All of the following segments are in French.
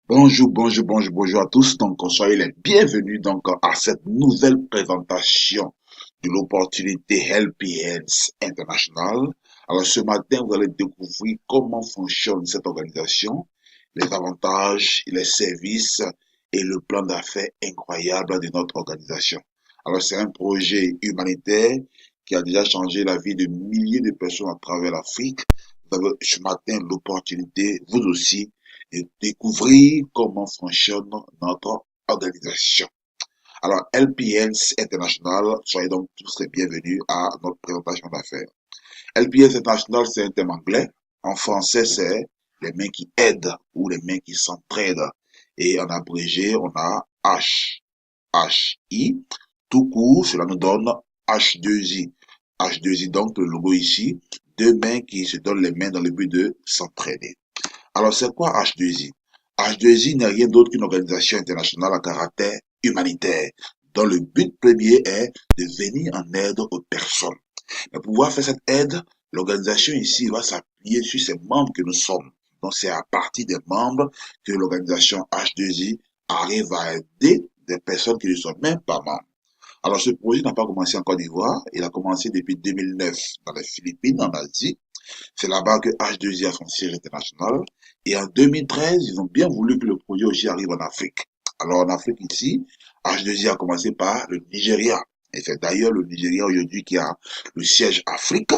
Bonjour à tous. Donc, soyez les bienvenus à cette nouvelle présentation de l'opportunité Helping Hands International. Alors, ce matin, vous allez découvrir comment fonctionne cette organisation, les avantages, les services et le plan d'affaires incroyable de notre organisation. Alors, c'est un projet humanitaire qui a déjà changé la vie de milliers de personnes à travers l'Afrique. Vous avez ce matin l'opportunité, vous aussi, et découvrir comment fonctionne notre organisation. Alors, LPS International, soyez donc tous les bienvenus à notre présentation d'affaires. LPS International, c'est un thème anglais. En français, c'est les mains qui aident ou les mains qui s'entraident. Et en abrégé, on a H, H-I. Tout court, cela nous donne H2I. H2I, donc le logo ici, deux mains qui se donnent les mains dans le but de s'entraider. Alors, c'est quoi H2I? H2I n'est rien d'autre qu'une organisation internationale à caractère humanitaire, dont le but premier est de venir en aide aux personnes. Mais pour pouvoir faire cette aide, l'organisation ici va s'appuyer sur ces membres que nous sommes. Donc, c'est à partir des membres que l'organisation H2I arrive à aider des personnes qui ne sont même pas membres. Alors, ce projet n'a pas commencé en Côte d'Ivoire, il a commencé depuis 2009 dans les Philippines, en Asie. C'est là-bas que H2I a son siège international. Et en 2013, ils ont bien voulu que le projet aussi arrive en Afrique. Alors en Afrique ici, H2I a commencé par le Nigeria. Et c'est d'ailleurs le Nigeria aujourd'hui qui a le siège Afrique.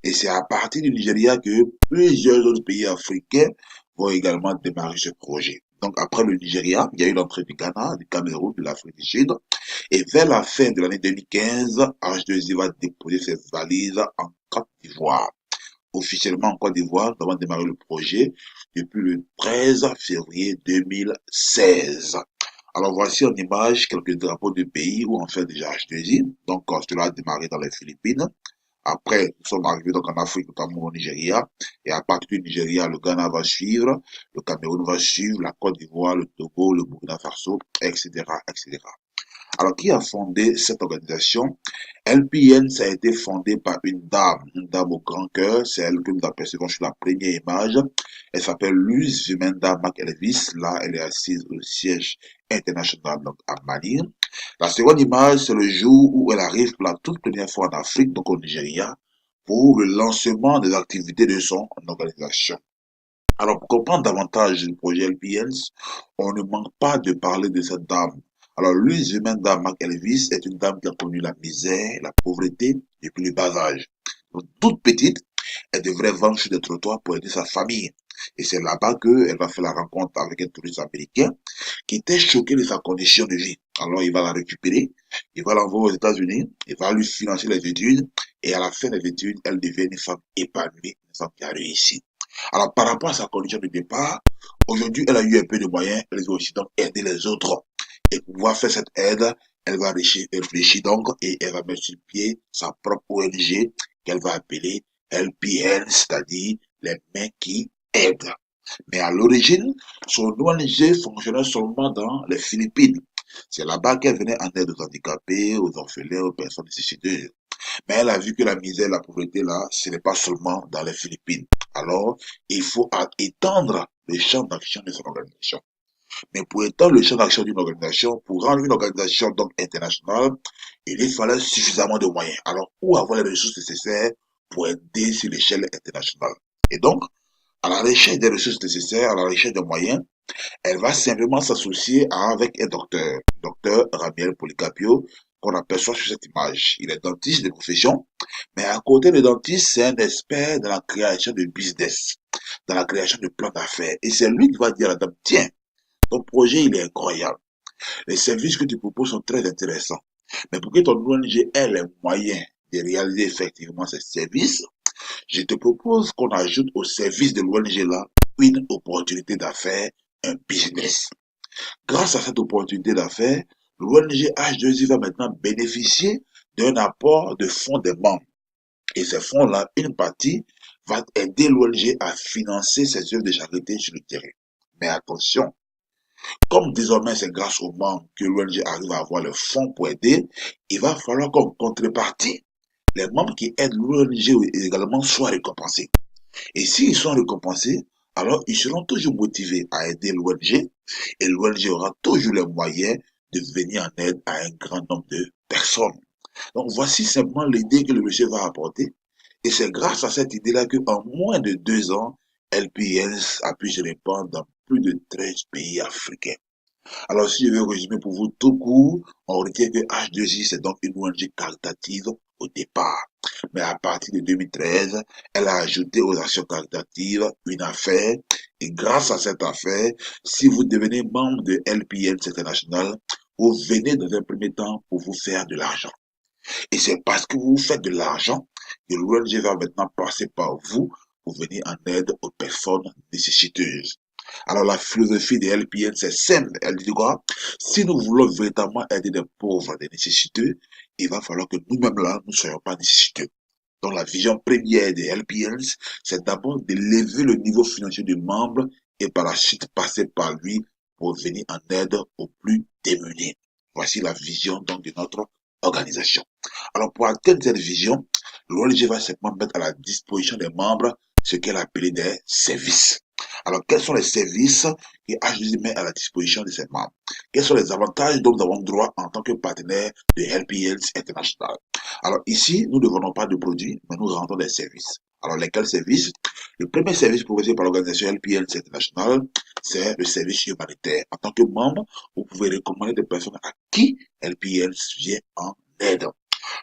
Et c'est à partir du Nigeria que plusieurs autres pays africains vont également démarrer ce projet. Donc après le Nigeria, il y a eu l'entrée du Ghana, du Cameroun, de l'Afrique du Sud. Et vers la fin de l'année 2015, H2I va déposer ses valises en Côte d'Ivoire. Officiellement en Côte d'Ivoire, nous avons démarré le projet depuis le 13 février 2016. Alors voici en image quelques drapeaux de pays où on fait déjà H2I. Donc cela a démarré dans les Philippines. Après, nous sommes arrivés donc en Afrique, notamment au Nigeria. Et à partir du Nigeria, le Ghana va suivre, le Cameroun va suivre, la Côte d'Ivoire, le Togo, le Burkina Faso, etc., etc. Alors, qui a fondé cette organisation? LPN, ça a été fondé par une dame au grand cœur, c'est elle que nous apercevons sur la première image. Elle s'appelle Luz Vimenda McElvis, là, elle est assise au siège international, donc à Manille. La seconde image, c'est le jour où elle arrive pour la toute première fois en Afrique, donc au Nigeria, pour le lancement des activités de son organisation. Alors, pour comprendre davantage le projet LPS, on ne manque pas de parler de cette dame. Alors, Louise Vimenda McElvis est une dame qui a connu la misère, la pauvreté depuis le bas âge. Donc, toute petite, elle devrait vendre sur des trottoirs pour aider sa famille. Et c'est là-bas qu'elle va faire la rencontre avec un touriste américain qui était choqué de sa condition de vie. Alors, il va la récupérer, il va l'envoyer aux États-Unis, il va lui financer les études, et à la fin des études, elle devient une femme épanouie, une femme qui a réussi. Alors, par rapport à sa condition de départ, aujourd'hui, elle a eu un peu de moyens, elle veut aussi donc aider les autres. Et pour pouvoir faire cette aide, elle va réfléchir donc et elle va mettre sur pied sa propre ONG qu'elle va appeler LPN, c'est-à-dire les mains qui aident. Mais à l'origine, son ONG fonctionnait seulement dans les Philippines. C'est là-bas qu'elle venait en aide aux handicapés, aux orphelins, aux personnes nécessiteuses. Mais elle a vu que la misère, la pauvreté, là, ce n'est pas seulement dans les Philippines. Alors, il faut étendre le champ d'action de son organisation. Mais pour étendre le champ d'action d'une organisation, pour rendre une organisation donc internationale, il fallait suffisamment de moyens. Alors, où avoir les ressources nécessaires pour aider sur l'échelle internationale? Et donc, à la recherche des ressources nécessaires, à la recherche des moyens, elle va simplement s'associer avec un docteur, docteur Ramiel Policapio, qu'on aperçoit sur cette image. Il est dentiste de profession, mais à côté de dentiste, c'est un expert dans la création de business, dans la création de plans d'affaires. Et c'est lui qui va dire à la dame, tiens, ton projet, il est incroyable. Les services que tu proposes sont très intéressants. Mais pour que ton ONG ait les moyens de réaliser effectivement ces services, je te propose qu'on ajoute au service de l'ONG là une opportunité d'affaires, un business. Grâce à cette opportunité d'affaires, l'ONG H2I va maintenant bénéficier d'un apport de fonds des membres. Et ces fonds-là, une partie va aider l'ONG à financer ses œuvres de charité sur le terrain. Mais attention, comme désormais c'est grâce aux membres que l'ONG arrive à avoir le fonds pour aider, il va falloir qu'en contrepartie, les membres qui aident l'ONG également soient récompensés. Et s'ils sont récompensés, alors ils seront toujours motivés à aider l'ONG Et l'ONG aura toujours les moyens de venir en aide à un grand nombre de personnes. Donc voici simplement l'idée que le monsieur va apporter. Et c'est grâce à cette idée-là qu'en moins de 2 ans, LPS a pu se répandre dans plus de 13 pays africains. Alors, si je vais résumer pour vous tout court, on retient que H2I, c'est donc une ONG caritative au départ. Mais à partir de 2013, elle a ajouté aux actions caritatives une affaire. Et grâce à cette affaire, si vous devenez membre de LPS International, vous venez dans un premier temps pour vous faire de l'argent. Et c'est parce que vous faites de l'argent que l'ONG va maintenant passer par vous pour venir en aide aux personnes nécessiteuses. Alors la philosophie des LPN, c'est simple. Elle dit quoi? Si nous voulons véritablement aider des pauvres, des nécessiteux, il va falloir que nous-mêmes là, nous ne soyons pas nécessiteux. Donc la vision première des LPNs, c'est d'abord d'élever le niveau financier du membre et par la suite passer par lui pour venir en aide aux plus démunis. Voici la vision donc de notre organisation. Alors pour atteindre cette vision, l'ONG va simplement mettre à la disposition des membres ce qu'elle a appelé des services. Alors, quels sont les services que HDC met à la disposition de ses membres? Quels sont les avantages dont nous avons droit en tant que partenaire de Help International? Alors, ici, nous ne vendons pas de produits, mais nous rendons des services. Alors, lesquels services? Le premier service proposé par l'organisation Help International, c'est le service humanitaire. En tant que membre, vous pouvez recommander des personnes à qui Help vient en aide.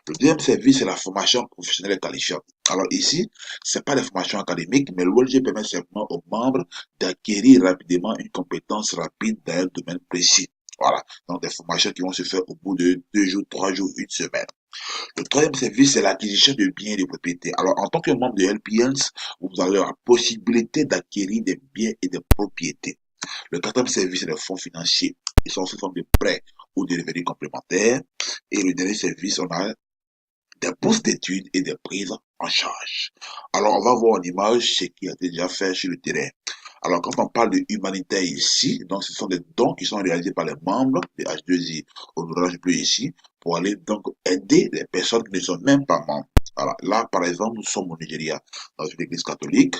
Le deuxième service, c'est la formation professionnelle et qualifiante. Alors ici, c'est pas la formation académique, mais l'ONG permet simplement aux membres d'acquérir rapidement une compétence rapide dans un domaine précis. Voilà. Donc des formations qui vont se faire au bout de 2 jours, 3 jours, une semaine. Le troisième service, c'est l'acquisition de biens et de propriétés. Alors, en tant que membre de LPNs, vous avez la possibilité d'acquérir des biens et des propriétés. Le quatrième service, c'est les fonds financiers. Ils sont sous forme de prêts ou de revenus complémentaires. Et le dernier service, on a des bourses d'études et des prises en charge. Alors, on va voir en image ce qui a été déjà fait sur le terrain. Alors, quand on parle de humanitaire ici, donc ce sont des dons qui sont réalisés par les membres de H2I au Orange Bleu ici, pour aller donc aider les personnes qui ne sont même pas membres. Alors, là, par exemple, nous sommes au Nigeria, dans une église catholique.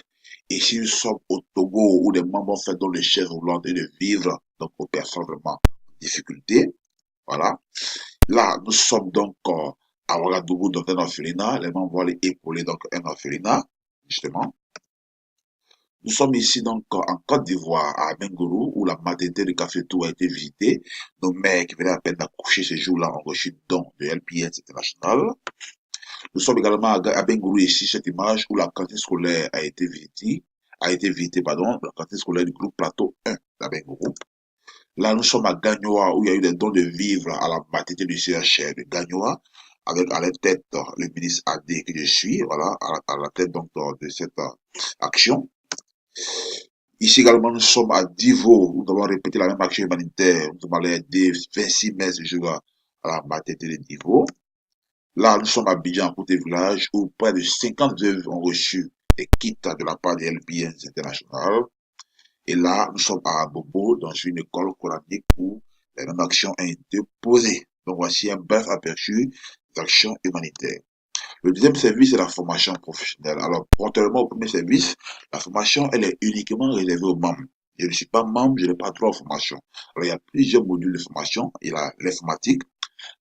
Et si nous sommes au Togo, où les membres ont fait donc les chaises roulantes et de vivre donc aux personnes vraiment en difficulté, voilà. Là, nous sommes donc à Ouagadougou dans un orphelinat. Les membres vont aller épauler donc un orphelinat, justement. Nous sommes ici donc en Côte d'Ivoire, à Bengourou, où la maternité de Cafetou a été visitée. Nos mères qui venaient à peine d'accoucher ce jour-là ont reçu don de LPS International. Nous sommes également à Bengourou ici, cette image où la cantine scolaire a été visitée, pardon, la cantine scolaire du groupe Plateau 1 à Bengourou. Là, nous sommes à Gagnoa, où il y a eu des dons de vivres à la maternité du CHR de Gagnoa, avec à la tête le ministre AD que je suis, voilà, à la tête donc de cette action. Ici également, nous sommes à Divo, où nous avons répété la même action humanitaire. Nous sommes allés aider 26 mai ce jour à la maternité de Divo. Là, nous sommes à Abidjan, à côté village, où près de 50 veuves ont reçu des kits de la part de LPS International. Et là, nous sommes à Bobo, dans une école coranique où les mêmes actions ont été posées. Donc voici un bref aperçu des actions humanitaires. Le deuxième service, c'est la formation professionnelle. Alors, contrairement au premier service, la formation, elle est uniquement réservée aux membres. Je ne suis pas membre, je n'ai pas droit aux formations. Alors, il y a plusieurs modules de formation. Il y a l'informatique,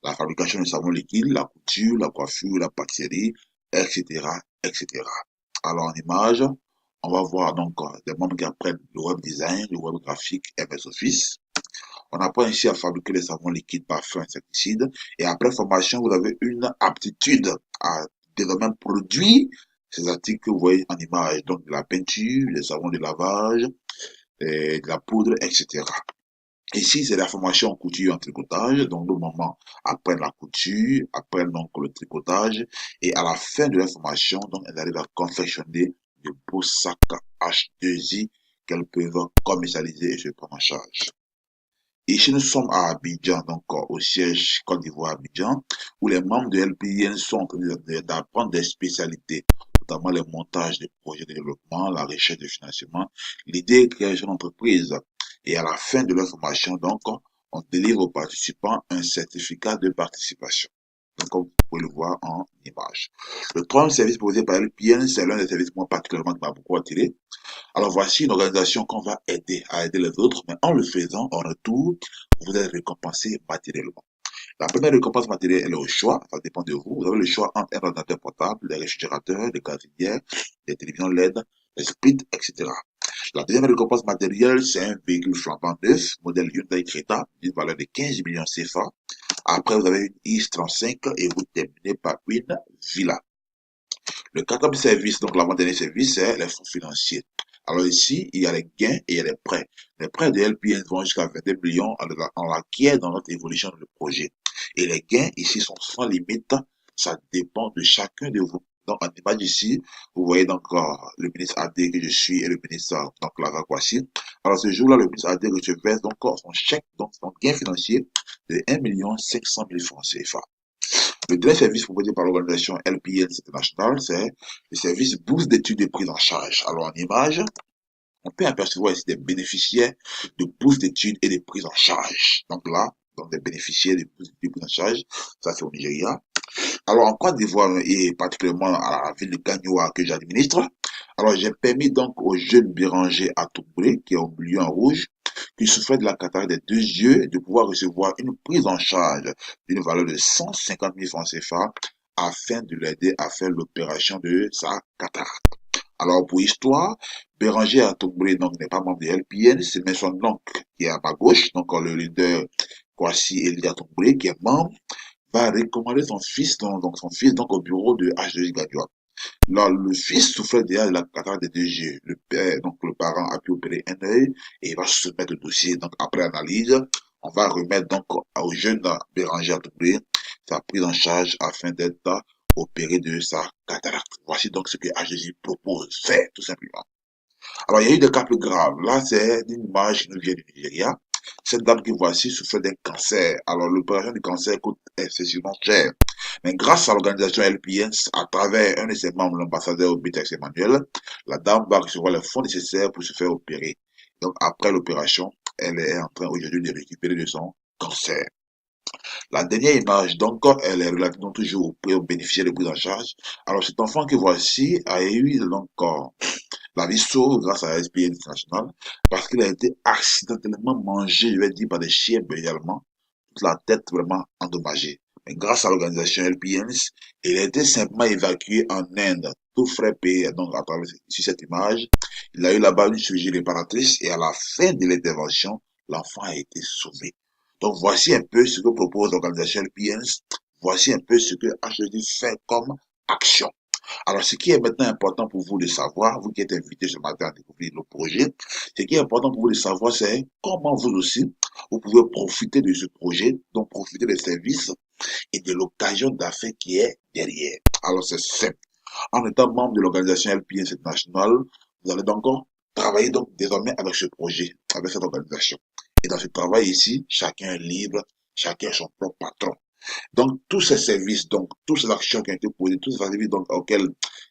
la fabrication de savon liquide, la couture, la coiffure, la pâtisserie, etc., etc. Alors, en image, on va voir donc des membres qui apprennent le web design, le web graphique, MS Office. On apprend ici à fabriquer les savons liquides, parfums, insecticides. Et après formation, vous avez une aptitude à désormais produire ces articles que vous voyez en image. Donc, de la peinture, les savons de lavage, de la poudre, etc. Ici, c'est la formation en couture et en tricotage. Donc, nos mamans apprennent la couture, apprennent donc le tricotage. Et à la fin de la formation, donc, elles arrivent à confectionner de beaux sacs H2I qu'elles peuvent commercialiser et se prendre en charge. Ici, nous sommes à Abidjan, donc au siège Côte d'Ivoire Abidjan, où les membres de LPIN sont en train d'apprendre des spécialités, notamment les montages des projets de développement, la recherche de financement, l'idée de création d'entreprise. Et à la fin de leur formation, donc, on délivre aux participants un certificat de participation. Donc, comme vous pouvez le voir en image. Le troisième service proposé par LPN, c'est l'un des services moi particulièrement qui m'a beaucoup attiré. Alors voici une organisation qu'on va aider à aider les autres, mais en le faisant, en retour, vous êtes récompensé matériellement. La première récompense matérielle, elle est au choix, ça dépend de vous. Vous avez le choix entre un ordinateur portable, des réfrigérateurs, des gazinières, des télévisions LED, des splits, etc. La deuxième récompense matérielle, c'est un véhicule flambant neuf, modèle Hyundai Creta, d'une valeur de 15 millions CFA. Après, vous avez une X35 et vous terminez par une villa. Le quatrième service, donc l'avant-dernier service, c'est les fonds financiers. Alors ici, il y a les gains et il y a les prêts. Les prêts de LPN vont jusqu'à 22 millions en l'acquiert dans notre évolution de projet. Et les gains ici sont sans limite. Ça dépend de chacun de vous. Donc, en image ici, vous voyez donc le ministre AD que je suis et le ministre donc Lara Kwasi. Alors, ce jour-là, le ministre AD recevait donc son chèque, donc son gain financier de 1 500 000 francs CFA. Le dernier service proposé par l'organisation LPS International, c'est le service bourse d'études et prise en charge. Alors, en image, on peut apercevoir ici des bénéficiaires de bourses d'études et de prise en charge. Donc là, des bénéficiaires de bourses d'études et de prise en charge, ça c'est au Nigeria. Alors, en Côte d'Ivoire et particulièrement à la ville de Gagnoa que j'administre, alors j'ai permis donc au jeune Béranger Atoubré, qui est au milieu en rouge, qui souffrait de la cataracte des deux yeux, de pouvoir recevoir une prise en charge d'une valeur de 150 000 francs CFA afin de l'aider à faire l'opération de sa cataracte. Alors, pour histoire, Béranger Atoubré donc n'est pas membre de LPN, c'est mais son oncle qui est à ma gauche, donc le leader Kwasi Elie Atoubré, qui est membre, va recommander son fils, donc au bureau de H2I Gadioua. Là, le fils souffrait déjà de la cataracte des deux yeux. Le père, donc le parent a pu opérer un œil et il va soumettre le dossier. Donc après analyse, on va remettre donc au jeune Béranger Atoubré sa prise en charge afin d'être opéré de sa cataracte. Voici donc ce que H2I propose, faire tout simplement. Alors, il y a eu des cas plus graves. Là, c'est une image qui nous vient du Nigeria. Cette dame que voici souffre d'un cancer. Alors, l'opération du cancer coûte excessivement cher. Mais grâce à l'organisation LPS, à travers un de ses membres, l'ambassadeur Betex Emmanuel, la dame va recevoir les fonds nécessaires pour se faire opérer. Donc, après l'opération, elle est en train aujourd'hui de récupérer de son cancer. La dernière image, donc, elle est relativement toujours aux bénéficiaires de prise en charge. Alors, cet enfant que voici a eu donc la vie sauve grâce à la SPN International parce qu'il a été accidentellement mangé, je vais dire, par des chiens également, toute la tête vraiment endommagée. Mais grâce à l'organisation LPNs, il a été simplement évacué en Inde, tout frais payé. Donc, à travers sur cette image, il a eu là-bas une chirurgie réparatrice et à la fin de l'intervention, l'enfant a été sauvé. Donc, voici un peu ce que propose l'organisation LPNs. Voici un peu ce que HED fait comme action. Alors, ce qui est maintenant important pour vous de savoir, vous qui êtes invité ce matin à découvrir le projet, ce qui est important pour vous de savoir, c'est comment vous aussi, vous pouvez profiter de ce projet, donc profiter des services et de l'occasion d'affaires qui est derrière. Alors, c'est simple. En étant membre de l'organisation LPS International, vous allez donc travailler donc désormais avec ce projet, avec cette organisation. Et dans ce travail ici, chacun est libre, chacun est son propre patron. Donc, tous ces services, donc, toutes ces actions qui ont été posées, tous ces services donc, auxquels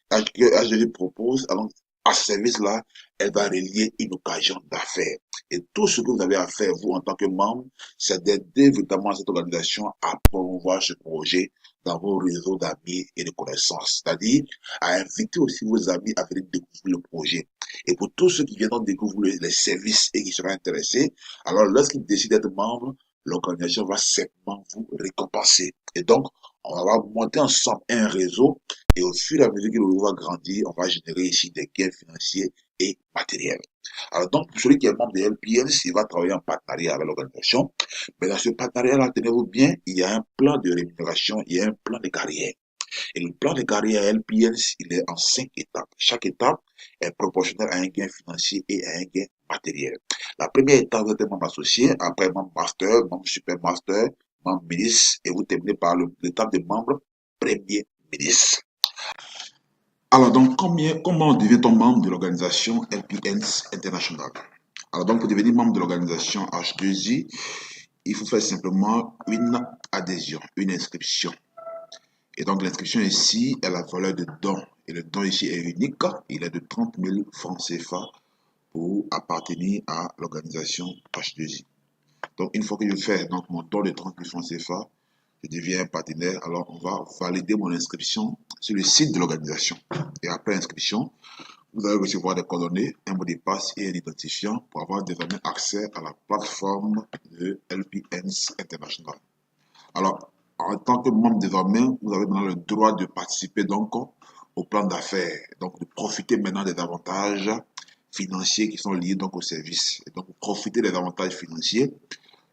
HDG propose, alors, à ce service-là, elle va relier une occasion d'affaires. Et tout ce que vous avez à faire, vous, en tant que membre, c'est d'aider véritablement cette organisation à promouvoir ce projet dans vos réseaux d'amis et de connaissances. C'est-à-dire, à inviter aussi vos amis à venir découvrir le projet. Et pour tous ceux qui viendront découvrir les services et qui seront intéressés, alors lorsqu'ils décident d'être membres, l'organisation va certainement vous récompenser. Et donc, on va monter ensemble un réseau et au fur et à mesure que le réseau va grandir, on va générer ici des gains financiers et matériels. Alors donc, pour celui qui est membre de LPS, il va travailler en partenariat avec l'organisation. Mais dans ce partenariat-là, tenez-vous bien, il y a un plan de rémunération, il y a un plan de carrière. Et le plan de carrière LPS, il est en 5 étapes. Chaque étape est proportionnelle à un gain financier et à un gain matériel. La première étape, vous êtes membre associé, après membre master, membre super master, membre ministre, et vous terminez par l'étape de membre premier ministre. Alors donc, comment devient-on membre de l'organisation LPS International? Alors donc, pour devenir membre de l'organisation H2I, il faut faire simplement une adhésion, une inscription. Et donc, l'inscription ici est la valeur de don. Et le don ici est unique. Il est de 30 000 francs CFA pour appartenir à l'organisation H2I. Donc, une fois que je fais donc, mon don de 30 000 francs CFA, je deviens partenaire, alors on va valider mon inscription sur le site de l'organisation. Et après inscription, vous allez recevoir des coordonnées, un mot de passe et un identifiant pour avoir désormais accès à la plateforme de LPNs International. Alors, en tant que membre désormais, vous avez maintenant le droit de participer donc au plan d'affaires, donc de profiter maintenant des avantages financiers qui sont liés donc au service. Et donc, pour profiter des avantages financiers,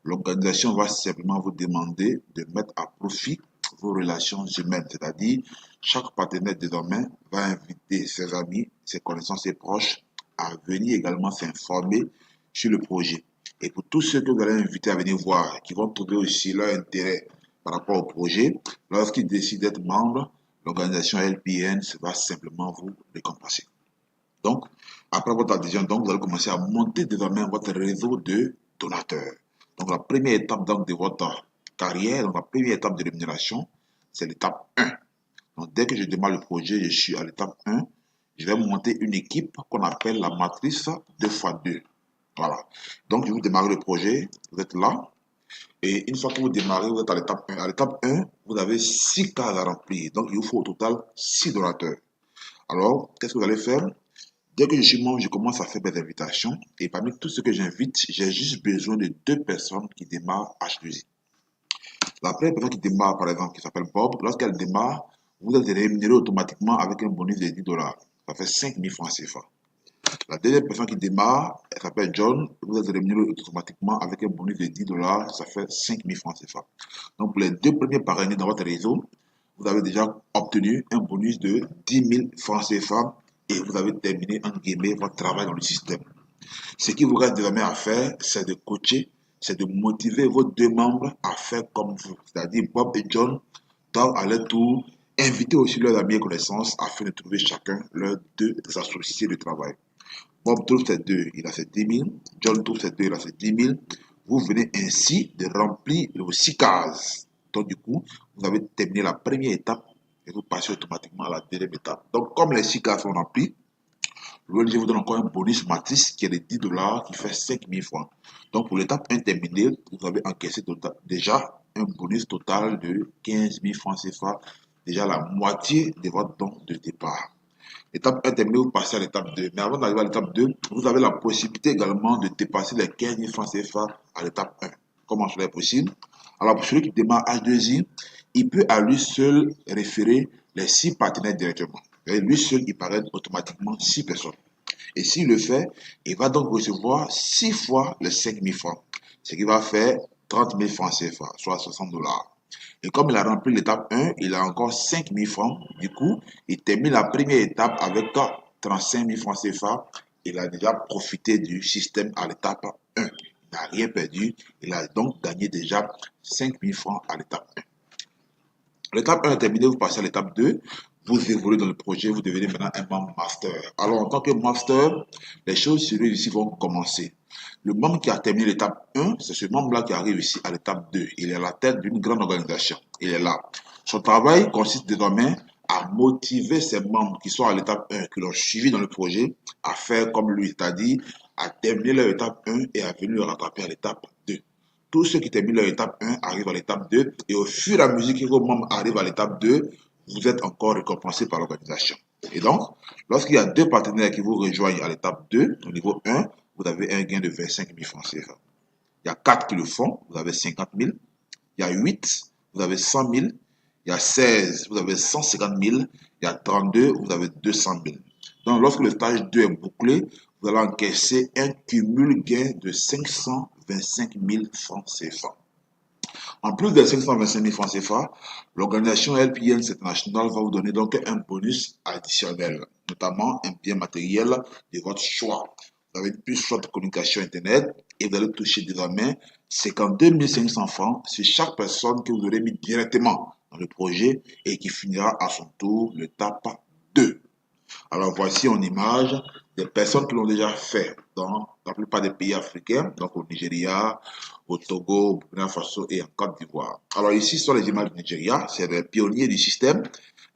l'organisation va simplement vous demander de mettre à profit vos relations humaines, c'est-à-dire chaque partenaire désormais va inviter ses amis, ses connaissances, ses proches à venir également s'informer sur le projet. Et pour tous ceux que vous allez inviter à venir voir, qui vont trouver aussi leur intérêt par rapport au projet, lorsqu'ils décident d'être membres, l'organisation LPN va simplement vous récompenser. Donc, après votre adhésion, donc, vous allez commencer à monter désormais votre réseau de donateurs. Donc, la première étape donc, de votre carrière, donc la première étape de rémunération, c'est l'étape 1. Donc, dès que je démarre le projet, je suis à l'étape 1. Je vais monter une équipe qu'on appelle la matrice 2x2. Voilà. Donc, je vous démarre le projet, vous êtes là. Et une fois que vous démarrez, vous êtes à l'étape 1. À l'étape 1, vous avez 6 cases à remplir. Donc, il vous faut au total 6 donateurs. Alors, qu'est-ce que vous allez faire? Dès que je suis membre, je commence à faire des invitations. Et parmi tous ceux que j'invite, j'ai juste besoin de 2 personnes qui démarrent H2I. La première personne qui démarre, par exemple, qui s'appelle Bob, lorsqu'elle démarre, vous êtes rémunéré automatiquement avec un bonus de 10 dollars. Ça fait 5 000 francs CFA. La deuxième personne qui démarre, elle s'appelle John, vous êtes rémunéré automatiquement avec un bonus de 10 dollars. Ça fait 5 000 francs CFA. Donc, pour les 2 premiers parrainés dans votre réseau, vous avez déjà obtenu un bonus de 10 000 francs CFA et vous avez terminé, en guillemets, votre travail dans le système. Ce qui vous reste désormais à faire, c'est de coacher, c'est de motiver vos 2 membres à faire comme vous. C'est-à-dire Bob et John doivent à leur tour inviter aussi leurs amis et connaissances afin de trouver chacun leurs 2 associés de travail. Bob trouve ses 2, il a ses 10 000. John trouve ses 2, il a ses 10 000. Vous venez ainsi de remplir vos 6 cases. Donc du coup, vous avez terminé la première étape et vous passez automatiquement à la deuxième étape. Donc comme les 6 cases sont remplies, l'ONG vous donne encore un bonus matrice qui est de 10 dollars qui fait 5 000 francs. Donc pour l'étape 1 terminée, vous avez encaissé déjà un bonus total de 15 000 francs CFA, déjà la moitié de votre don de départ. L'étape 1 terminée, vous passez à l'étape 2. Mais avant d'arriver à l'étape 2, vous avez la possibilité également de dépasser les 15 000 francs CFA à l'étape 1. Comment cela est possible? Alors pour celui qui démarre H2I, il peut à lui seul référer les 6 partenaires directement. Et lui seul, il parraine automatiquement 6 personnes. Et s'il le fait, il va donc recevoir 6 fois les 5 000 francs. Ce qui va faire 30 000 francs CFA, soit 60 dollars. Et comme il a rempli l'étape 1, il a encore 5 000 francs. Du coup, il termine la première étape avec 35 000 francs CFA. Il a déjà profité du système à l'étape 1. Il n'a rien perdu. Il a donc gagné déjà 5 000 francs à l'étape 1. L'étape 1 est terminée, vous passez à l'étape 2. Vous évoluez dans le projet, vous devenez maintenant un membre master. Alors, en tant que master, les choses sérieuses ici vont commencer. Le membre qui a terminé l'étape 1, c'est ce membre-là qui arrive ici à l'étape 2. Il est à la tête d'une grande organisation. Il est là. Son travail consiste désormais à motiver ses membres qui sont à l'étape 1, qui l'ont suivi dans le projet, à faire comme lui, c'est-à-dire à terminer leur étape 1 et à venir le rattraper à l'étape 2. Tous ceux qui terminent leur étape 1 arrivent à l'étape 2 et au fur et à mesure que vos membres arrivent à l'étape 2, vous êtes encore récompensé par l'organisation. Et donc, lorsqu'il y a 2 partenaires qui vous rejoignent à l'étape 2, au niveau 1, vous avez un gain de 25 000 francs CFA. Il y a 4 qui le font, vous avez 50 000. Il y a 8, vous avez 100 000. Il y a 16, vous avez 150 000. Il y a 32, vous avez 200 000. Donc, lorsque le stage 2 est bouclé, vous allez encaisser un cumul gain de 525 000 francs CFA. En plus des 525 000 francs CFA, l'organisation LPNs International va vous donner donc un bonus additionnel, notamment un bien matériel de votre choix. Vous avez une puce de communication Internet et vous allez toucher désormais 52 500 francs sur chaque personne que vous aurez mis directement dans le projet et qui finira à son tour l'étape 2. Alors voici en image des personnes qui l'ont déjà fait dans la plupart des pays africains, donc au Nigeria, au Togo, au Burkina Faso et en Côte d'Ivoire. Alors ici sont les images du Nigeria, c'est les pionniers du système.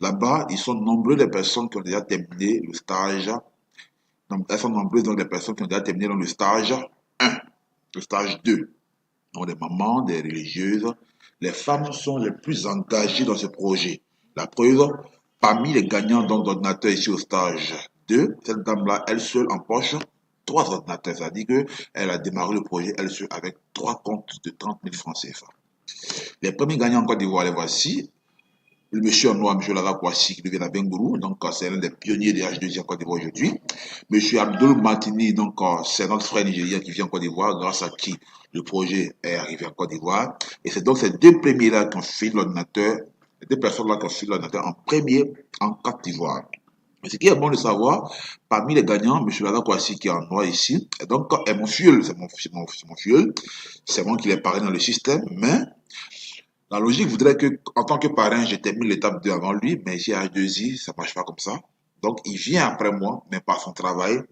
Là-bas, ils sont nombreux les personnes qui ont déjà terminé le stage. Donc, elles sont nombreuses donc les personnes qui ont déjà terminé dans le stage 1, le stage 2. donc des mamans, des religieuses. Les femmes sont les plus engagées dans ce projet. La preuve, parmi les gagnants d'ordinateurs ici au stage 2, cette dame-là, elle seule empoche 3 ordinateurs. C'est-à-dire qu'elle a démarré le projet elle seule avec 3 comptes de 30 000 francs CFA. Les premiers gagnants en Côte d'Ivoire, les voici. Le monsieur en noir, monsieur Lara Kouassi, qui devient à Bengourou, donc c'est l'un des pionniers des H2I en Côte d'Ivoire aujourd'hui. Monsieur Abdul Martini, donc c'est notre frère nigérien qui vient en Côte d'Ivoire, grâce à qui le projet est arrivé en Côte d'Ivoire. Et c'est donc ces deux premiers-là qui ont filé l'ordinateur, les deux personnes-là qui ont filé l'ordinateur en premier en Côte d'Ivoire. Mais ce qui est bon de savoir, parmi les gagnants, monsieur Lara Kouassi qui est en noir ici, et donc est mon filleul, c'est mon filleul, c'est moi qui l'ai parrainé dans le système, mais la logique voudrait que, en tant que parrain, je termine l'étape 2 avant lui, mais ici à H2I, ça marche pas comme ça. Donc, il vient après moi, mais par son travail,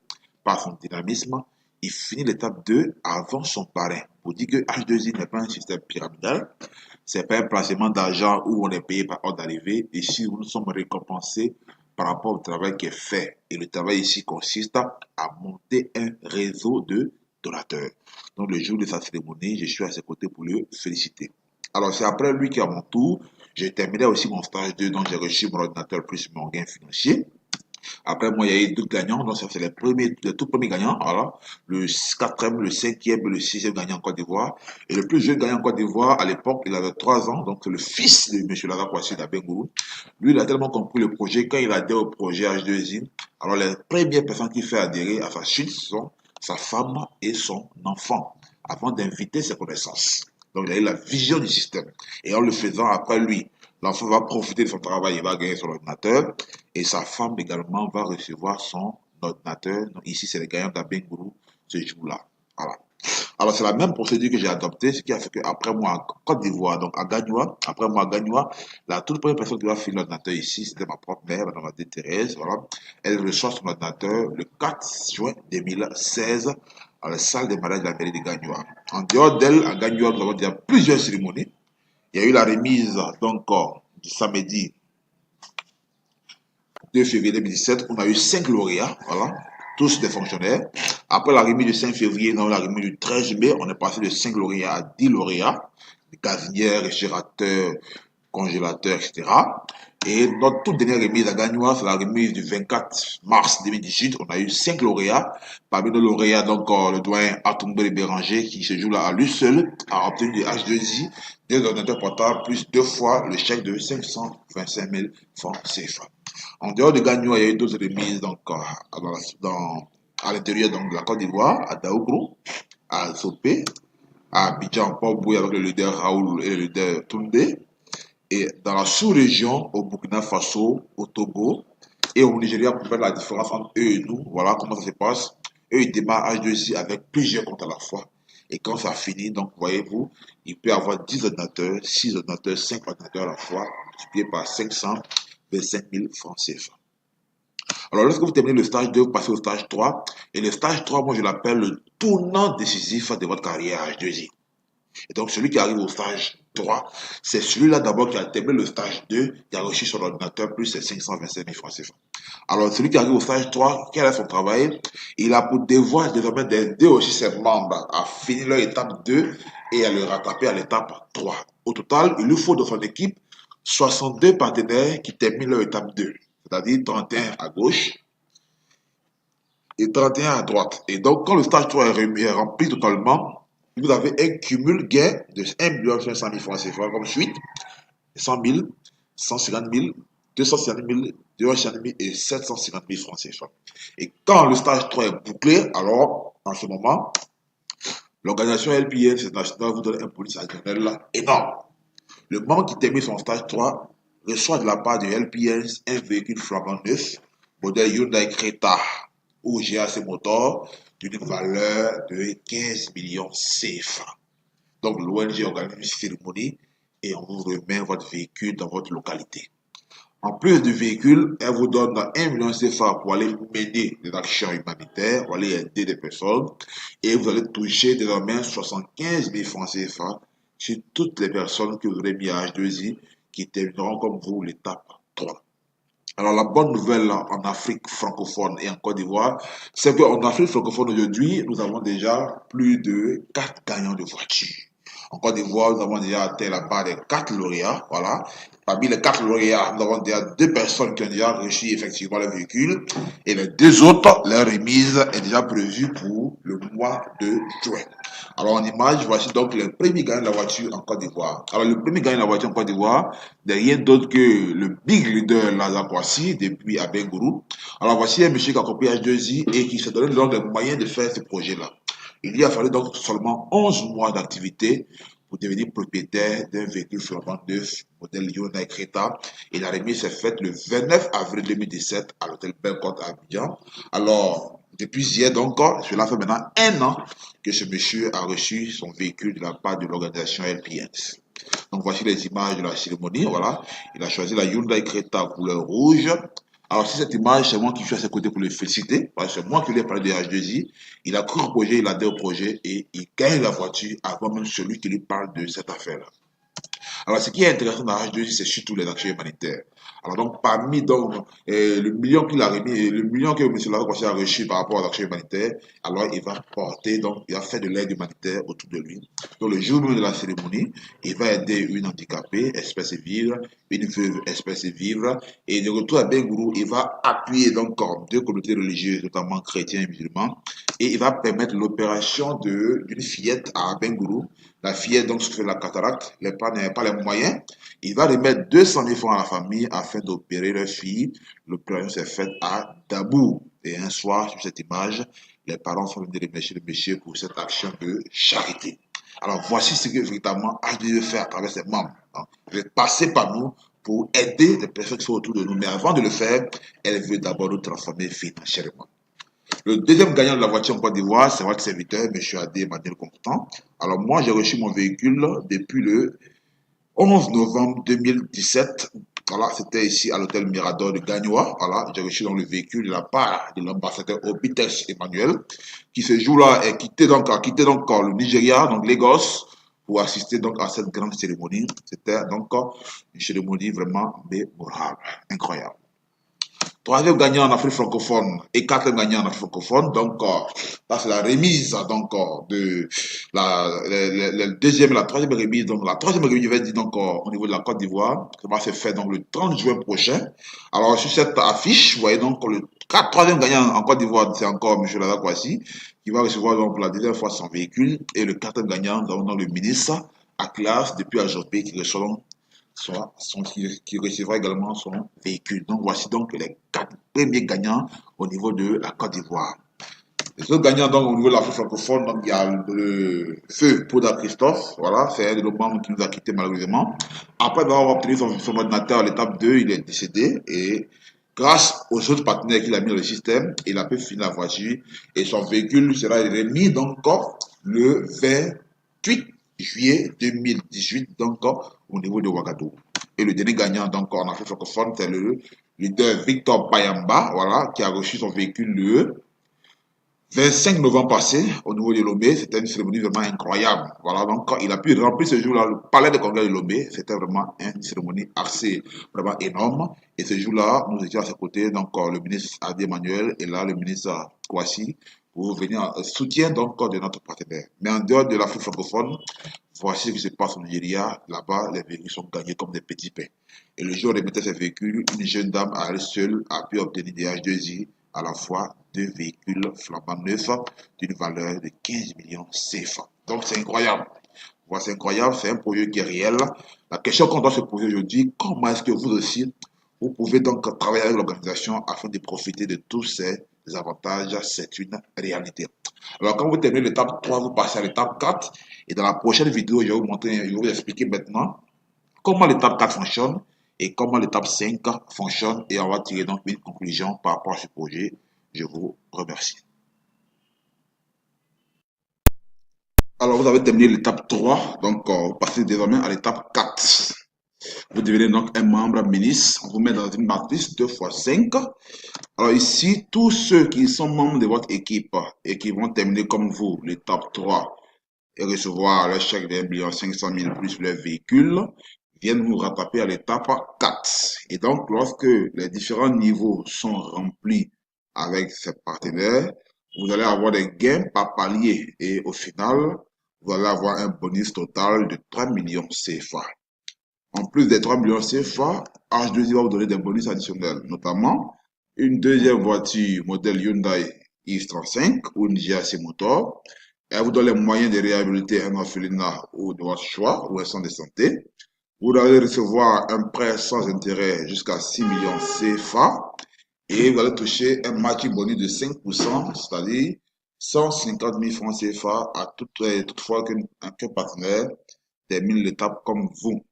par son dynamisme, il finit l'étape 2 avant son parrain. Pour dire que H2I n'est pas un système pyramidal, c'est pas un placement d'argent où on est payé par ordre d'arrivée. Ici, nous sommes récompensés par rapport au travail qui est fait. Et le travail ici consiste à monter un réseau de donateurs. Donc, le jour de sa cérémonie, je suis à ses côtés pour le féliciter. Alors, c'est après lui qu'à mon tour, j'ai terminé aussi mon stage 2, donc j'ai reçu mon ordinateur plus mon gain financier. Après moi, il y a eu deux gagnants, donc ça c'est les tout premiers gagnants. Voilà, le quatrième, le cinquième et le sixième gagnant en Côte d'Ivoire. Et le plus jeune gagnant en Côte d'Ivoire, à l'époque, il avait 3 ans, donc c'est le fils de M. Lara Kouassi d'Abengourou. Lui, il a tellement compris le projet, quand il adhère au projet H2I, alors les premières personnes qui fait adhérer à sa chute sont sa femme et son enfant, avant d'inviter ses connaissances. Donc, il a eu la vision du système. Et en le faisant, après lui, l'enfant va profiter de son travail, il va gagner son ordinateur. Et sa femme également va recevoir son ordinateur. Donc, ici, c'est les gagnants d'Abengourou ce jour-là. Voilà. Alors, c'est la même procédure que j'ai adoptée, ce qui a fait qu'après moi, en Côte d'Ivoire, donc à Gagnoua, après moi à Gagnoua, la toute première personne qui va filer l'ordinateur ici, c'était ma propre mère, Madame Thérèse, voilà. Elle reçoit son ordinateur le 4 juin 2016 à la salle des mariages de la mairie de Gagnoua. En dehors d'elle, à Gagnoua, nous avons déjà plusieurs cérémonies. Il y a eu la remise, donc, du samedi 2 février 2017, on a eu 5 lauréats, voilà, tous des fonctionnaires. Après la remise du 5 février, dans la remise du 13 mai, on est passé de 5 lauréats à 10 lauréats, des gazinières, réfrigérateurs, congélateurs, etc. Et notre toute dernière remise à Gagnois, c'est la remise du 24 mars 2018. On a eu 5 lauréats. Parmi nos lauréats, donc, le doyen Atombele Béranger, qui ce jour-là, à lui seul, a obtenu du H2I, des ordinateurs portables, plus 2 fois le chèque de 525 000 francs CFA. En dehors de Gagnois, il y a eu d'autres remises, donc, à l'intérieur donc, de la Côte d'Ivoire, à Daougou, à Sopé, à Abidjan, Port-Bouy, avec le leader Raoul et le leader Toundé. Et dans la sous-région, au Burkina Faso, au Togo et au Nigeria, pour faire la différence entre eux et nous, voilà comment ça se passe. Eux, ils démarrent H2I avec plusieurs comptes à la fois. Et quand ça finit, donc, voyez-vous, il peut y avoir 10 ordinateurs, 6 ordinateurs, 5 ordinateurs à la fois, multiplié par 525 000 francs CFA. Alors, lorsque vous terminez le stage 2, vous passez au stage 3. Et le stage 3, moi, je l'appelle le tournant décisif de votre carrière H2I. Et donc, celui qui arrive au stage 3, c'est celui-là d'abord qui a terminé le stage 2, qui a reçu son ordinateur plus ses 525 000 francs CFA. Alors, celui qui arrive au stage 3, qui a son travail, il a pour devoir désormais d'aider aussi ses membres à finir leur étape 2 et à le rattraper à l'étape 3. Au total, il lui faut dans son équipe 62 partenaires qui terminent leur étape 2, c'est-à-dire 31 à gauche et 31 à droite. Et donc, quand le stage 3 est rempli totalement, vous avez un cumul gain de 1 500 000 francs CFA comme suite, 100 000, 150 000, 250 000, 250 000 et 750 000 francs CFA. Et quand le stage 3 est bouclé, alors, en ce moment, l'organisation LPS internationale vous donne un bonus additionnel énorme. Le membre qui termine son stage 3 reçoit de la part de LPS un véhicule flambant neuf, modèle Hyundai Creta ou GAC Motor, d'une valeur de 15 millions CFA. Donc l'ONG organise une cérémonie et on vous remet votre véhicule dans votre localité. En plus du véhicule, elle vous donne 1 million CFA pour aller mener des actions humanitaires, pour aller aider des personnes. Et vous allez toucher désormais 75 000 francs CFA sur toutes les personnes que vous aurez mis à H2I qui termineront comme vous l'étape 3. Alors la bonne nouvelle en Afrique francophone et en Côte d'Ivoire, c'est qu'en Afrique francophone aujourd'hui, nous avons déjà plus de 4 gagnants de voitures. En Côte d'Ivoire, nous avons déjà atteint la barre des 4 lauréats. Voilà. Parmi les 4 lauréats, nous avons déjà 2 personnes qui ont déjà reçu effectivement le véhicule. Et les 2 autres, leur remise est déjà prévue pour le mois de juin. Alors en image, voici donc le premier gagnant de la voiture en Côte d'Ivoire. Alors le premier gagnant de la voiture en Côte d'Ivoire n'est rien d'autre que le big leader Lazare Kouassi depuis Abengourou. Alors voici un monsieur qui a compris H2I et qui se donne donc les moyens de faire ce projet-là. Il lui a fallu donc seulement 11 mois d'activité pour devenir propriétaire d'un véhicule flambant neuf, modèle Hyundai Creta. Et la remise s'est faite le 29 avril 2017 à l'hôtel Belcourt à Abidjan. Alors, depuis hier donc, cela fait maintenant 1 an que ce monsieur a reçu son véhicule de la part de l'organisation LPS. Donc voici les images de la cérémonie, voilà. Il a choisi la Hyundai Creta couleur rouge. Alors si cette image, c'est moi qui suis à ses côtés pour le féliciter, parce que c'est moi qui lui ai parlé de H2I, il a cru au projet, il a adhéré au projet et il gagne la voiture avant même celui qui lui parle de cette affaire-là. Alors, ce qui est intéressant dans H2I, c'est surtout les actions humanitaires. Alors, donc, parmi donc, le million qu'il a remis, le million que M. Laroche a reçu par rapport aux actions humanitaires, alors il va porter, donc, il va faire de l'aide humanitaire autour de lui. Donc, le jour même de la cérémonie, il va aider une handicapée, espèce vivre, une veuve, espèce vivre, et de retour à Bengourou, il va appuyer donc 2 communautés religieuses, notamment chrétiens et musulmans, et il va permettre l'opération d'une fillette à Bengourou. La fillette donc souffre de la cataracte, les parents n'avaient pas les moyens. Il va remettre 200 000 francs à la famille afin d'opérer leur fille. L'opération s'est faite à Dabou. Et un soir, sur cette image, les parents sont venus remercier le monsieur pour cette action de charité. Alors voici ce que véritablement H2I veut faire à travers ses membres. Elle veut passer par nous pour aider les personnes qui sont autour de nous. Mais avant de le faire, elle veut d'abord nous transformer financièrement. Le deuxième gagnant de la voiture en Côte d'Ivoire, c'est votre serviteur, M. Adé Madel Comptant. Alors moi, j'ai reçu mon véhicule depuis le 11 novembre 2017. Voilà, c'était ici à l'hôtel Mirador de Gagnoa. Voilà, j'ai reçu donc le véhicule de la part de l'ambassadeur Obitex Emmanuel, qui ce jour-là a quitté donc le Nigeria, donc Lagos, pour assister donc à cette grande cérémonie. C'était donc une cérémonie vraiment mémorable, incroyable. 3e gagnant en Afrique francophone et 4e gagnant en Afrique francophone. Donc, là, c'est la remise de la 2e et la 3e remise. Donc, la 3e remise, je vais dire donc, au niveau de la Côte d'Ivoire, ça va se faire donc le 30 juin prochain. Alors, sur cette affiche, vous voyez donc le 3e gagnant en Côte d'Ivoire, c'est encore M. Lazare Kouassi, qui va recevoir donc pour la deuxième fois son véhicule. Et le 4e gagnant, nous avons donc le ministre Aklas depuis Ajopé qui reçoit donc qui recevra également son véhicule. Donc voici donc les 4 premiers gagnants au niveau de la Côte d'Ivoire. Les autres gagnants donc au niveau de l'Afrique francophone, donc il y a le feu Pouda Christophe, voilà, c'est un de nos membres qui nous a quittés malheureusement. Après avoir obtenu son ordinateur à l'étape 2, il est décédé et grâce aux autres partenaires qu'il a mis dans le système, il a pu finir la voiture et son véhicule sera remis donc le 28 juillet 2018 donc au niveau de Ouagadougou. Et le dernier gagnant donc en Afrique francophone, c'est le leader Victor Bayamba, voilà, qui a reçu son véhicule le 25 novembre passé au niveau de Lomé. C'était une cérémonie vraiment incroyable. Voilà, donc il a pu remplir ce jour-là le palais de congrès de Lomé. C'était vraiment une cérémonie assez vraiment énorme. Et ce jour-là, nous étions à ses côtés, donc le ministre Adé Emmanuel et là le ministre Kouassi pour venir en soutien donc de notre partenaire. Mais en dehors de l'Afrique francophone, voici ce qui se passe au Nigeria. Là-bas, les véhicules sont gagnés comme des petits pains. Et le jour où on remettait ces véhicules, une jeune dame à elle seule a pu obtenir des H2I à la fois 2 véhicules flambant neufs d'une valeur de 15 millions CFA. Donc c'est incroyable. Voilà, c'est incroyable, c'est un projet qui est réel. La question qu'on doit se poser aujourd'hui, comment est-ce que vous aussi, vous pouvez donc travailler avec l'organisation afin de profiter de tous ces avantages, c'est une réalité. Alors quand vous terminez l'étape 3, vous passez à l'étape 4 et dans la prochaine vidéo, je vais vous montrer, je vais vous expliquer maintenant comment l'étape 4 fonctionne et comment l'étape 5 fonctionne et on va tirer donc une conclusion par rapport à ce projet. Je vous remercie. Alors vous avez terminé l'étape 3, donc vous passez désormais à l'étape 4. Vous devenez donc un membre ministre, on vous met dans une matrice 2x5. Alors ici, tous ceux qui sont membres de votre équipe et qui vont terminer comme vous l'étape 3 et recevoir le chèque de 1,5 million plus leur véhicule, viennent vous rattraper à l'étape 4. Et donc, lorsque les différents niveaux sont remplis avec ces partenaires, vous allez avoir des gains par palier. Et au final, vous allez avoir un bonus total de 3 millions CFA. En plus des 3 millions CFA, H2I va vous donner des bonus additionnels, notamment une deuxième voiture modèle Hyundai X35 ou une GAC Motor. Elle vous donne les moyens de réhabiliter un orphelinat ou de votre choix ou un centre de santé. Vous allez recevoir un prêt sans intérêt jusqu'à 6 millions CFA et vous allez toucher un matching bonus de 5%, c'est-à-dire 150 000 francs CFA à toutefois qu'un partenaire termine l'étape comme vous.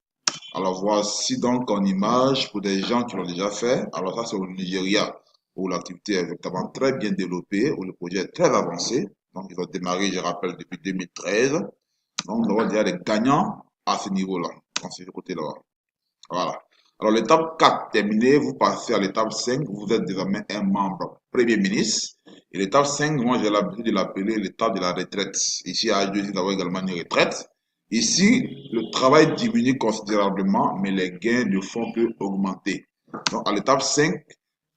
Alors voici donc en image pour des gens qui l'ont déjà fait. Alors ça c'est au Nigeria où l'activité est vraiment très bien développée, où le projet est très avancé. Donc ils ont démarré, je rappelle, depuis 2013. Donc nous avons déjà des gagnants à ce niveau-là, dans ce côté-là. Voilà. Alors l'étape 4 terminée, vous passez à l'étape 5, vous êtes désormais un membre Premier ministre. Et l'étape 5, moi j'ai l'habitude de l'appeler l'étape de la retraite. Ici à H2, nous avons également une retraite. Ici, le travail diminue considérablement, mais les gains ne font que augmenter. Donc à l'étape 5,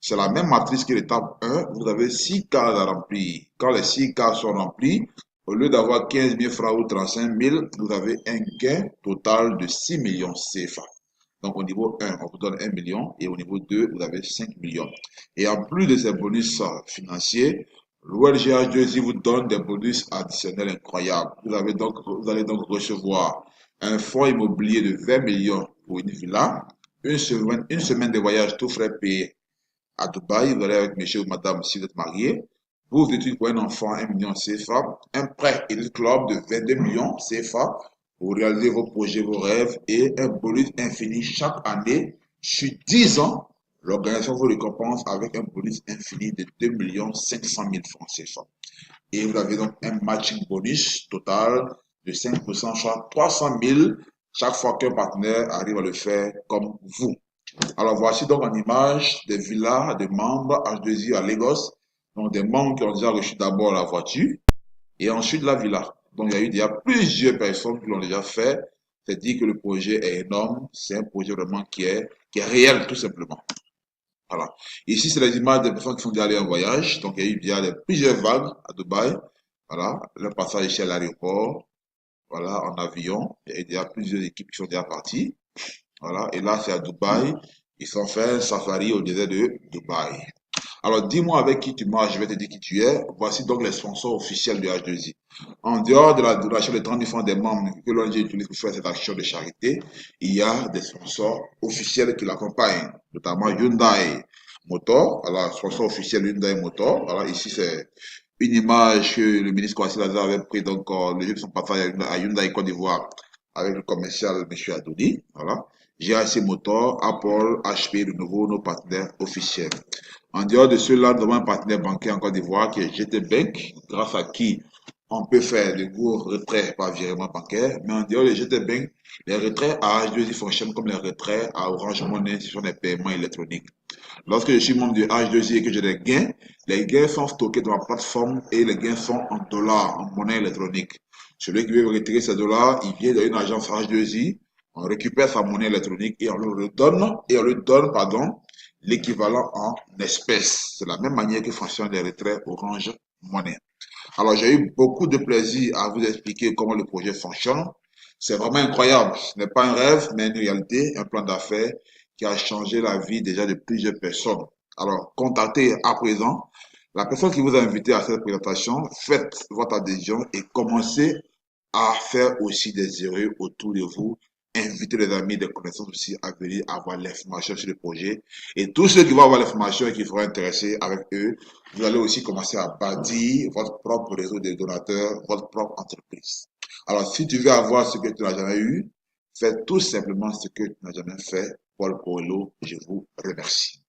c'est la même matrice que l'étape 1. Vous avez 6 cases à remplir. Quand les 6 cases sont remplies, au lieu d'avoir 15 000 francs ou 35 000, vous avez un gain total de 6 millions CFA. Donc au niveau 1, on vous donne 1 million et au niveau 2, vous avez 5 millions. Et en plus de ces bonus financiers, l'OLGH2I vous donne des bonus additionnels incroyables. Vous allez donc recevoir un fonds immobilier de 20 millions pour une villa, une semaine de voyage tout frais payé à Dubaï, vous allez avec monsieur ou madame si vous êtes marié, vos études pour un enfant 1 million CFA, un prêt Elite Club de 22 millions CFA pour réaliser vos projets, vos rêves et un bonus infini chaque année sur 10 ans. L'organisation vous récompense avec un bonus infini de 2 500 000 francs CFA. Et vous avez donc un matching bonus total de 5%, soit 300 000 chaque fois qu'un partenaire arrive à le faire comme vous. Alors voici donc en image des villas de membres H2I à Lagos. Donc des membres qui ont déjà reçu d'abord la voiture et ensuite la villa. Donc il y a plusieurs personnes qui l'ont déjà fait. C'est dire que le projet est énorme. C'est un projet vraiment qui est réel tout simplement. Voilà. Ici, c'est les images des personnes qui sont déjà allées en voyage. Donc il y a plusieurs vagues à Dubaï. Voilà. Le passage ici à l'aéroport. Voilà, en avion. Il y a plusieurs équipes qui sont déjà parties. Voilà, et là c'est à Dubaï. Ils ont fait un safari au désert de Dubaï. Alors dis-moi avec qui tu marches, je vais te dire qui tu es. Voici donc les sponsors officiels du H2I. En dehors de la donation de 30 000 francs des membres que l'ONG utilise pour faire cette action de charité, il y a des sponsors officiels qui l'accompagnent, notamment Hyundai Motor. Alors, sponsor officiel Hyundai Motor. Voilà, ici c'est une image que le ministre Kwasi Lazare avait pris donc le jour de son passage à Hyundai Côte d'Ivoire avec le commercial M. Adoudi. Voilà. GAC Motor, Apple, HP, de nouveau nos partenaires officiels. En dehors de cela, nous avons un partenaire bancaire en Côte d'Ivoire qui est GT Bank, grâce à qui on peut faire de courts retraits par virement bancaire. Mais en dehors de GT Bank, les retraits à H2I fonctionnent comme les retraits à Orange Money sur les paiements électroniques. Lorsque je suis membre du H2I et que j'ai des gains, les gains sont stockés dans ma plateforme et les gains sont en dollars, en monnaie électronique. Celui qui veut retirer ses dollars, il vient dans une agence H2I, on récupère sa monnaie électronique et on lui donne, l'équivalent en espèces. C'est la même manière que fonctionnent les retraits Orange Money. Alors, j'ai eu beaucoup de plaisir à vous expliquer comment le projet fonctionne. C'est vraiment incroyable. Ce n'est pas un rêve, mais une réalité, un plan d'affaires qui a changé la vie déjà de plusieurs personnes. Alors, contactez à présent la personne qui vous a invité à cette présentation, faites votre adhésion et commencez à faire aussi des erreurs autour de vous. Invitez les amis, des connaissances aussi à venir avoir l'information sur le projet. Et tous ceux qui vont avoir l'information et qui seront intéressés avec eux, vous allez aussi commencer à bâtir votre propre réseau de donateurs, votre propre entreprise. Alors, si tu veux avoir ce que tu n'as jamais eu, fais tout simplement ce que tu n'as jamais fait. Paul Coelho, je vous remercie.